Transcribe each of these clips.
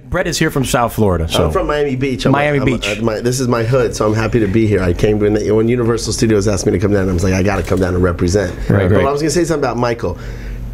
Brett is here from South Florida. So I'm from Miami Beach. Miami Beach. This is my hood, so I'm happy to be here. I came when Universal Studios asked me to come down, I was like, I got to come down and represent. Right, but I was going to say something about Michael.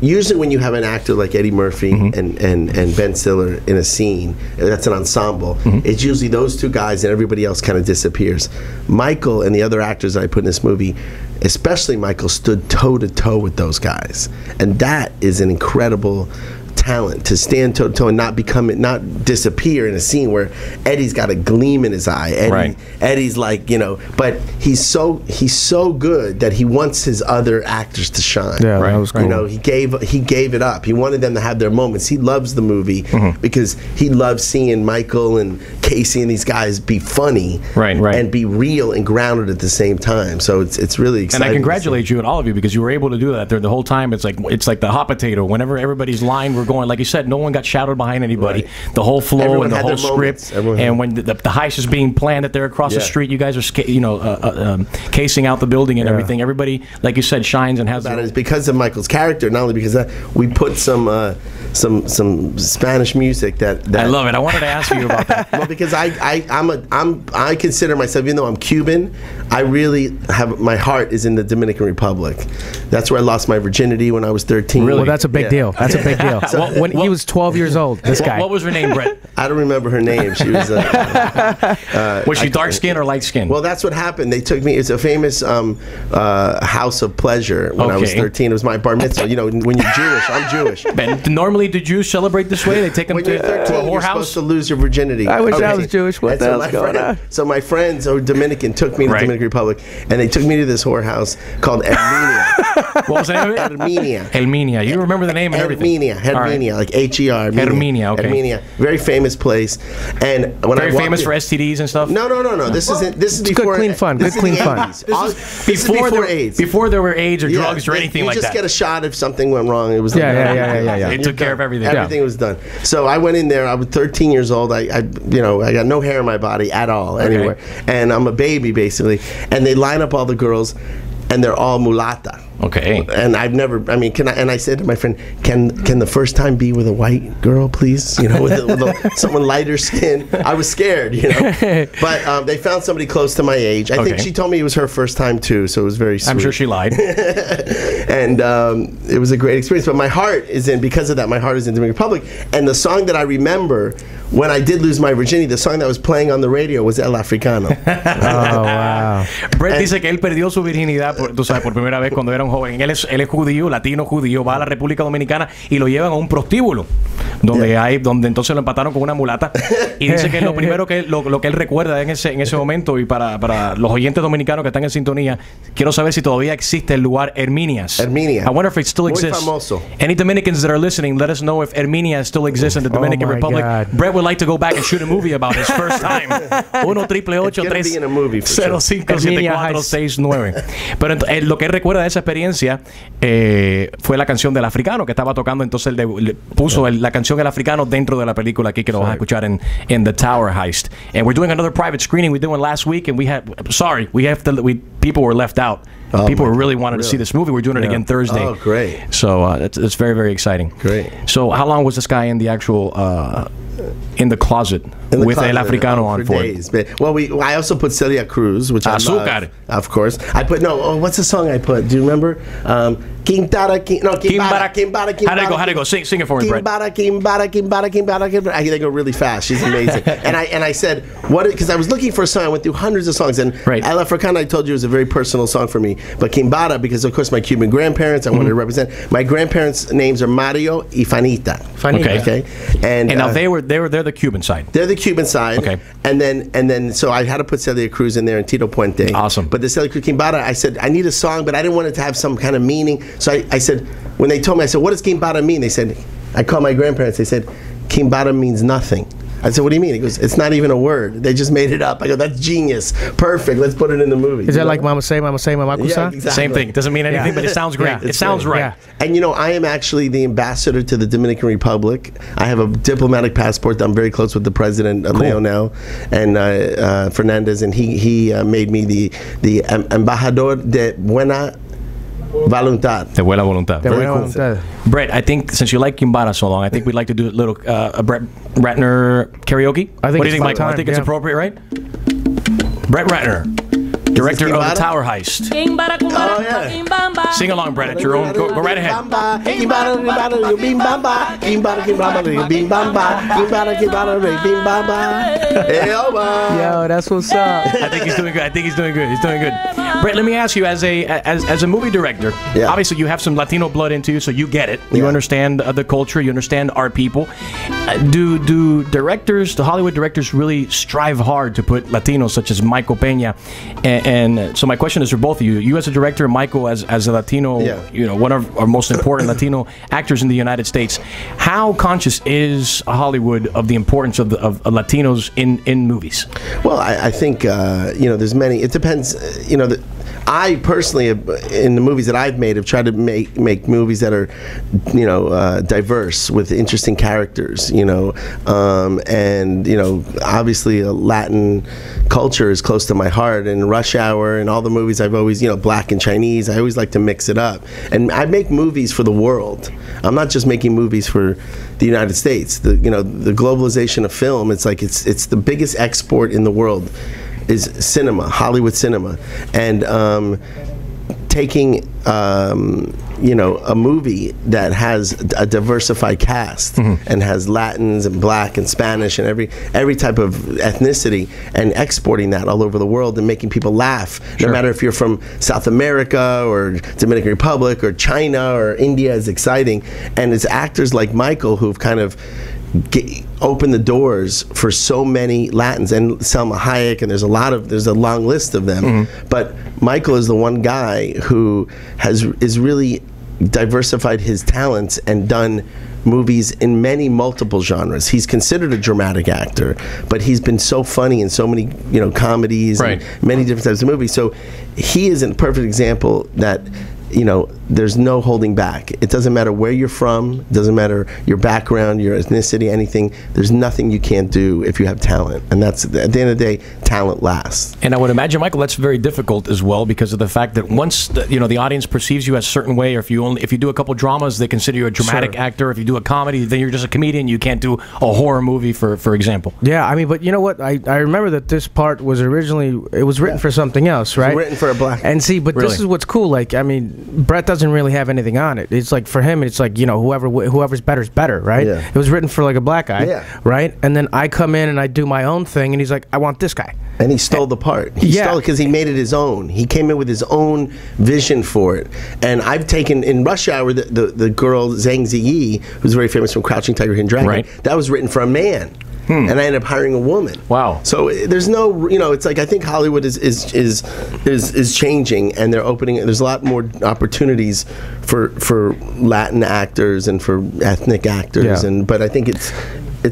Usually when you have an actor like Eddie Murphy and Ben Stiller in a scene, that's an ensemble, it's usually those two guys and everybody else kind of disappears. Michael and the other actors that I put in this movie, especially Michael, stood toe-to-toe with those guys. And that is an incredible talent, to stand toe-to-toe and not disappear in a scene where Eddie's got a gleam in his eye. Eddie's like, but he's so good that he wants his other actors to shine. Yeah, that was cool. He gave it up. He wanted them to have their moments. He loves the movie because he loves seeing Michael and Casey and these guys be funny and be real and grounded at the same time. So it's really exciting. And I congratulate you and all of you because you were able to do that there the whole time. It's like the hot potato. Whenever everybody's line were going, like you said, no one got shadowed behind anybody. The whole flow Everyone and the whole script. And when the heist is being planned that they're across the street, you guys are casing out the building and everything. Everybody, like you said, shines and has. It's because of Michael's character, not only because we put some Spanish music that I love it. I wanted to ask you about that. Well, because I consider myself, even though I'm Cuban, I really have my heart is in the Dominican Republic. That's where I lost my virginity when I was 13. Really? Well, that's a big deal. That's a big deal. When he was 12 years old, this guy. What was her name, Brett? I don't remember her name. She was. Was she dark skin or light skin? Well, that's what happened. They took me. It's a famous house of pleasure when I was 13. It was my bar mitzvah. When you're Jewish, I'm Jewish. Ben, normally, did you celebrate this way? They take them to 13, a whorehouse. You're supposed to lose your virginity. I wish I was Jewish. What the hell's going on? So my friends who were Dominican took me to the Dominican Republic, and they took me to this whorehouse called Herminia. What was the name of it? Herminia. Herminia. You remember the name and everything. Herminia, like H-E-R. Herminia, okay. Herminia. Very famous place. And when Very famous for STDs and stuff? No. This is before. Good, clean fun. Good, clean fun. This is before AIDS. Before there were AIDS or drugs or anything like that. You just get a shot if something went wrong. It was It took care of everything. Everything was done. So I went in there. I was 13 years old. I got no hair in my body at all anywhere, and I'm a baby basically. And they line up all the girls, and they're all mulata. Okay. And I've never. I mean, and I said to my friend, can the first time be with a white girl, please? With someone lighter skin. I was scared, But they found somebody close to my age. I think she told me it was her first time too, so it was very sweet. I'm sure she lied. And it was a great experience. But my heart is in, because of that, my heart is in the Dominican Republic. And the song that I remember when I did lose my virginity, the song that was playing on the radio was El Africano. Oh, wow. Brett dice que él perdió su virginidad, por primera vez cuando era un joven. Él es judío, latino judío, va a la República Dominicana y lo llevan a un prostíbulo donde entonces lo empataron con una mulata. Y dice que lo primero que lo que él recuerda en ese momento, y para los oyentes dominicanos que están en sintonía, quiero saber si todavía existe el lugar Herminias. Herminia. I wonder if it still exists. Muy famoso. Any Dominicans that are listening, let us know if Herminia still exists in the Dominican Republic. God. Brett would like to go back and shoot a movie about his first time. 1-888-305-7469. Pero lo que él recuerda de esa experiencia fue la canción del africano que estaba tocando. Entonces le puso la canción del africano dentro de la película aquí, que lo vas a escuchar en The Tower Heist. And we're doing another private screening we did one last week, and people were left out. People really wanted to see this movie. We're doing it again Thursday. Oh, great. So it's very, very exciting. Great. So how long was this guy in the actual in the closet with El Africano on for days? Well, I also put Celia Cruz, which Azúcar. I love, of course. I put what's the song I put? Do you remember? Kimbara. How'd it go? Sing it for me, Brett. They go really fast. She's amazing. and I said, what? Because I was looking for a song. I went through hundreds of songs, and El Africano, I told you, was a very personal song for me. But Kimbara, because of course my Cuban grandparents, I wanted to represent. My grandparents' names are Mario y Fanita. Okay. And now they're the Cuban side. They're the Cuban side. Okay. And then so I had to put Celia Cruz in there and Tito Puente. Awesome. But the Celia Cruz Kimbara, I said I need a song, but I didn't want it to have some kind of meaning. So I said, when they told me, I said, what does Kimbara mean? They said, I called my grandparents. They said, Kimbara means nothing. I said, what do you mean? He goes, it's not even a word. They just made it up. I go, that's genius. Perfect. Let's put it in the movie. Is that like Mama Say, Mama Say, Mama Kusa? Yeah, exactly. Same thing. Doesn't mean anything, but it sounds great. It sounds right. Yeah. And I am actually the ambassador to the Dominican Republic. I have a diplomatic passport. I'm very close with the president, Leonel, and Fernandez, and he made me the embajador de buena Voluntad. De buena voluntad. De Very buena cool. voluntad. Brett, I think since you like Kimbara so long, I think we'd like to do a little Brett Ratner karaoke. I think what do you it's think, about Michael? I time, think it's yeah. appropriate, right? Brett Ratner, director of the Kimbara? Tower Heist. Oh, yeah. Sing along, Brett, at your own. Go right ahead. Yo, that's what's up. I think he's doing good. He's doing good. Brett, let me ask you, as a movie director, Yeah. obviously you have some Latino blood into you, so you get it. You Yeah. understand the culture. You understand our people. Do Hollywood directors really strive hard to put Latinos such as Michael Peña? And so my question is for both of you. You as a director, Michael as a Latino, Yeah. one of our most important Latino actors in the United States. How conscious is Hollywood of the importance of Latinos in movies? Well, I think there's many. It depends. I personally, in the movies that I've made, have tried to make movies that are, diverse with interesting characters. Obviously, Latin culture is close to my heart. And Rush Hour and all the movies I've always, Black and Chinese. I always like to mix it up, and I make movies for the world. I'm not just making movies for the United States. The globalization of film. It's like it's the biggest export in the world. Is cinema, Hollywood cinema, and taking a movie that has a diversified cast and has Latins and Black and Spanish and every type of ethnicity, and exporting that all over the world and making people laugh. Sure. No matter if you're from South America or Dominican Republic or China or India, is exciting. And it's actors like Michael who've kind of open the doors for so many Latins, and Salma Hayek, and there's a long list of them. But Michael is the one guy who is really diversified his talents and done movies in multiple genres. He's considered a dramatic actor, but he's been so funny in so many comedies and many different types of movies. So he is a perfect example that there's no holding back. It doesn't matter where you're from, it doesn't matter your background, your ethnicity, anything. There's nothing you can't do if you have talent. And that's, at the end of the day, talent lasts. And I would imagine, Michael, that's very difficult as well, because of the fact that once the audience perceives you as a certain way, or if you do a couple dramas, they consider you a dramatic actor. If you do a comedy, then you're just a comedian. You can't do a horror movie, for example. Yeah, I mean, but you know what? I remember that this part was originally written for something else, right? It was written for a Black. And see, but this is what's cool. Like, I mean, Brett doesn't really have anything on it. It's like, for him, it's like, whoever's better is better, right? Yeah. It was written for like a Black guy, right? And then I come in and I do my own thing, and he's like, I want this guy. And he stole the part. He stole it because he made it his own. He came in with his own vision for it. And I've taken, in Rush Hour, the girl Zhang Ziyi, who's very famous from Crouching Tiger, Hidden Dragon, that was written for a man. And I ended up hiring a woman. Wow. So there's no, it's like, I think Hollywood is changing, and they're opening. There's a lot more opportunities for Latin actors and for ethnic actors. Yeah. But I think it's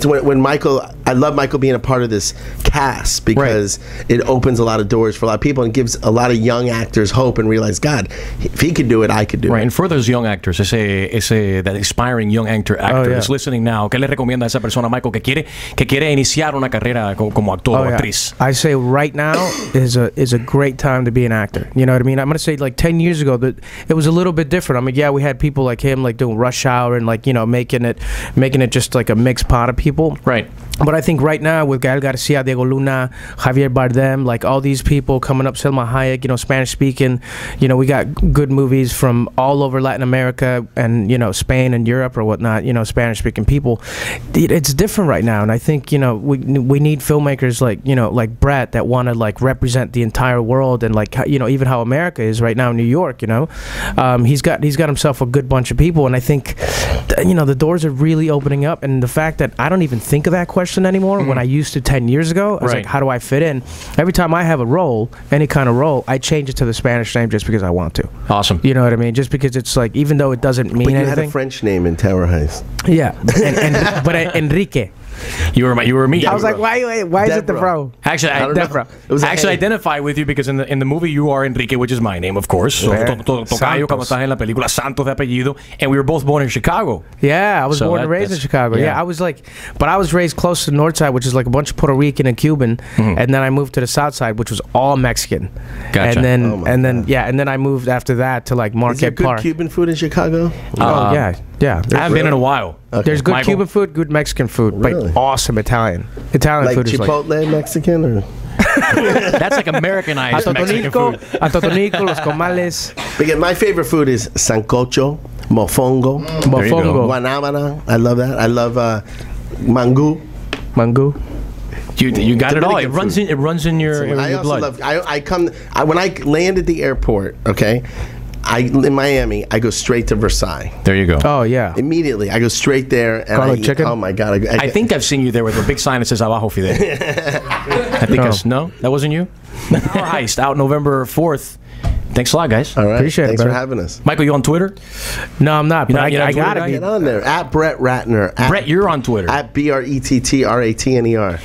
when Michael, I love Michael being a part of this cast, because it opens a lot of doors for a lot of people and gives a lot of young actors hope and realize, God, if he could do it, I could do it. Right, and for those young actors, that aspiring young actor is listening now, ¿qué le recomienda a esa persona, Michael, que quiere iniciar una carrera como actor o actriz? I say right now is a great time to be an actor. You know what I mean? I'm gonna say, like, 10 years ago, that it was a little bit different. I mean, yeah, we had people like him, like, doing Rush Hour and, like, making it just like a mixed pot of people. Right. But I think right now, with Gael Garcia, Diego Luna, Javier Bardem, like all these people coming up, Salma Hayek, Spanish speaking, we got good movies from all over Latin America and, Spain and Europe or whatnot, Spanish speaking people. It's different right now. And I think, we need filmmakers like Brett that want to like represent the entire world, and like, even how America is right now in New York, he's got himself a good bunch of people. And I think, the doors are really opening up. And the fact that I don't even think of that question anymore when I used to 10 years ago. I was like, how do I fit in? Every time I have a role, any kind of role, I change it to the Spanish name just because I want to. Awesome. You know what I mean? Just because it's like, even though it doesn't mean anything. But you had a French name in Tower Heist. Yeah, but Enrique. You were me. I was like, why is it the bro? Actually, I actually identify with you because in the movie you are Enrique, which is my name, of course. So Tocayo, como estás en la película, Santos de apellido, and we were both born in Chicago. Yeah, I was born and raised in Chicago. Yeah, I was but I was raised close to the north side, which is like a bunch of Puerto Rican and Cuban, and then I moved to the south side, which was all Mexican. Gotcha. And then I moved after that to like Marquette Is there good Park. Cuban food in Chicago? Oh yeah. I haven't been in a while. Okay. There's good Michael? Cuban food, good Mexican food, Really? but awesome Italian. Italian Like food is Chipotle Mexican or? That's like Americanized Mexican food. A Totonico, los comales. Again, my favorite food is sancocho, mofongo, guanábana. I love that. I love mango. You got it all. Dominican It runs in your I also blood. love. When I land at the airport, okay, in Miami, I go straight to Versailles. There you go. Oh yeah. Immediately, I go straight there and Garlic chicken? Oh my god! I think I've seen you there with a big sign that says Abajo Fidel. I think no, that wasn't you. Our Heist out November 4th. Thanks a lot, guys. All right. Appreciate Thanks it, for brother. having us. Michael, you on Twitter? No, I'm not. But You're not I gotta Twitter be. Get on there at Brett Ratner. Brett, you're on Twitter. At BRETTRATNER.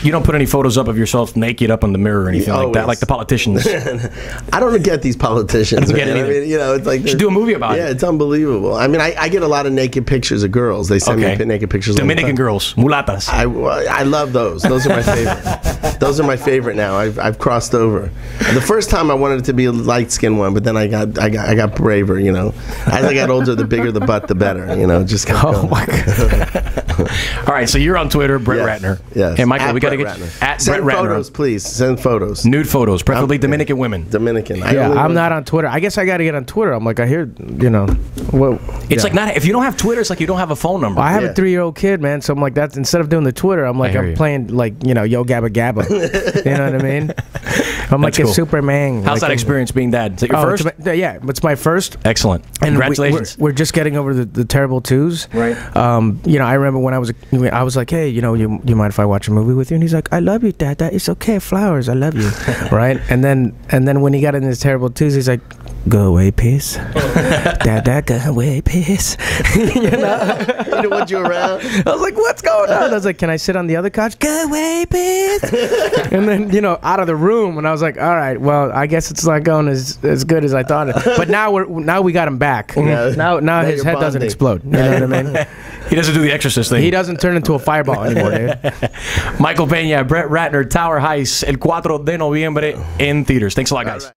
You don't put any photos up of yourself naked up in the mirror or anything like that, Always. like the politicians. I don't get these politicians. I don't get man. it either. I mean, it's like You should do a movie about it. Yeah, it's unbelievable. I mean, I get a lot of naked pictures of girls. They send me naked pictures. Dominican girls, mulatas. I love those. Those are my favorite. Those are my favorite now. I've crossed over. The first time I wanted it to be a light skinned one, but then I got braver. You know, as I got older, the bigger the butt, the better. You know, just kept going. My God. All right, so you're on Twitter, Brett Ratner. Yes. And Michael, At we got to Brett get Ratner. at Send Brett Ratner. photos, please. Send photos. Nude photos, preferably Dominican women. Dominican. Yeah, I'm not on Twitter. I guess I got to get on Twitter. I'm like, I hear, It's like not if you don't have Twitter, it's like you don't have a phone number. I have a 3-year-old kid, man. So I'm like, that's instead of doing the Twitter, I'm like, I'm playing like Yo Gabba Gabba. You know what I mean? I'm like a Superman. How's that experience being dad? Is it your first? Yeah, it's my first. Excellent. And Congratulations. We're just getting over the terrible twos. Right. I remember when I was like, hey, you mind if I watch a movie with you? And he's like, I love you, Dad. It's okay, flowers. I love you. Right. And then when he got in his terrible twos, he's like, go away, piss. Dad, go away, piss. He didn't want you around. I was like, what's going on? I was like, can I sit on the other couch? Go away, piss. And then, out of the room. And I was like, all right, well, I guess it's not going as good as I thought. But now we got him back. Now his head doesn't explode. You know what I mean? He doesn't do the Exorcist thing. He doesn't turn into a fireball anymore, dude. Michael Peña, Brett Ratner, Tower Heist, el 4 de noviembre en theaters. Thanks a lot, guys.